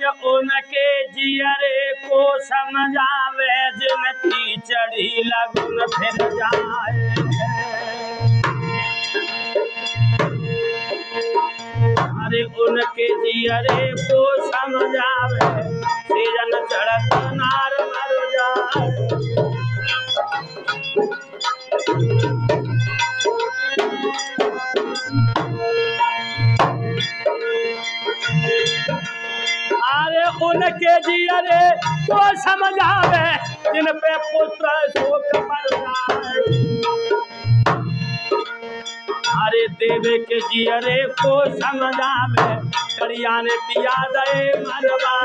उनके जियरे को समझावे जिनकी चढ़ी लगन फिर जाए। अरे उनके जियरे को समझावे सीजन चढ़त नार मर जाए। अरे उनके जियरे को समझावे जिन पे पुत्र शोक पर जाए। अरे देवे के जियरे को समझावे कड़िया ने पिया दे मरवा।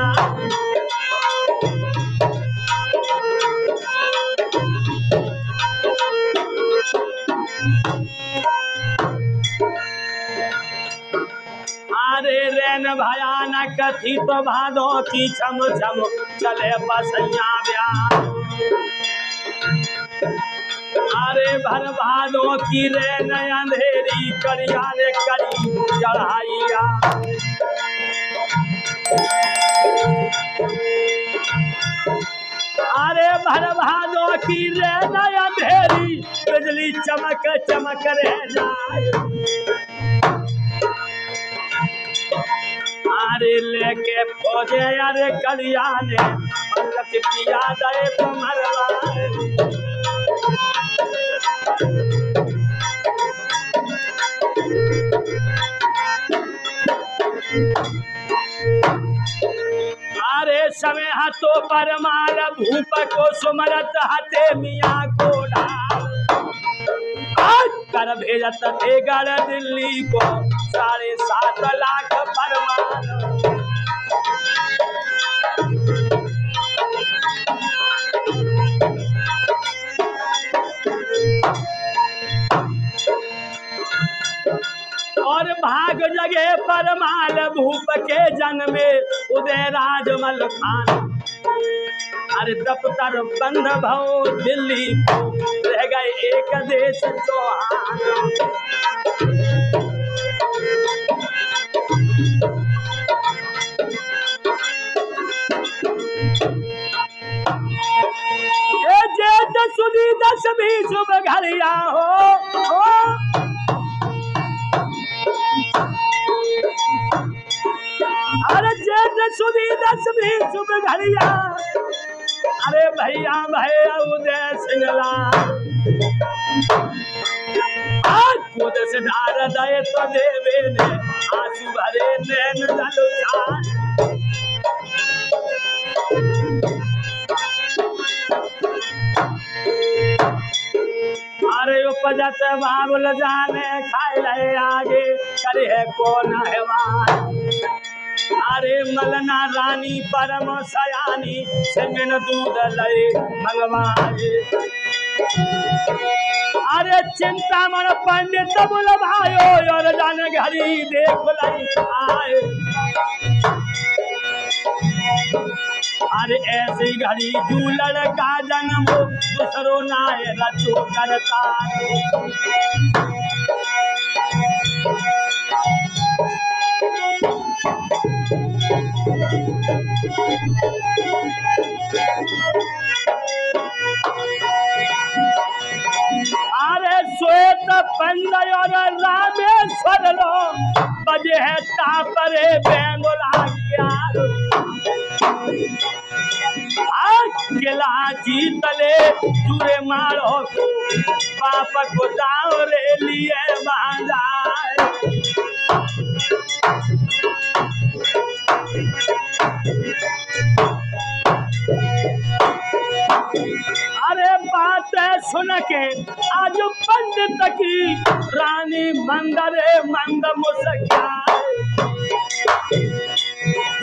अरे रैन भयानक थी तो भादो की छम छम चले बसैया ब्याह। अरे भर भादो की रैन अंधेरी कड़िया ने कड़ी चढ़ाइया। अरे भर भादो की रैन अंधेरी बिजली चमक चमक रह जाए। अरे लेके फौजे अरे कड़िया ने पलक पिया दे कमरवा। अरे समय हाथों पर मार भूप को सुमरत हते मियाँ को ढाल। कर भेजत थे गढ़ दिल्ली को 7.5 लाख फरमान। और भाग जगे परमाल भूप के जन्म में उदय राजमल खान। अरे दफ्तर बंद भव दिल्ली को रह गए एक देश चौहान। ये जेठ सुदी 10वीं शुभ घड़िया हो। अरे जेठ सुदी 10वीं शुभ घड़िया। अरे भैया भैया उदय सिंगला खुद से धार दे तो देवे ने आंसू भरे नैन जलुछान। अरे उपजत बाबुल जाने खाए रहे आगे करे है कौन हैवान। अरे मलना रानी परम सयानी से बिन दूध लय मंगवाए। अरे चिंतामण पंडित बुल भायो और जान घड़ी देख लई आए। अरे ऐसी घड़ी झूलड़ का जन्म दूसरो नाय रचो करता। अरे श्वेत पंडय और रामेश्वर लो बजे है तापरे बेंगोला क्या। किला जीतले जुरे मारो पाप को दाव रे लिए बांधाए। अरे बात सुन के आज पंडित की रानी मंदरे मंद मुस्किया।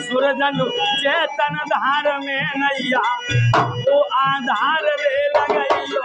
सूरजन चेतन धार में नैया वो आधार रे लगइयो।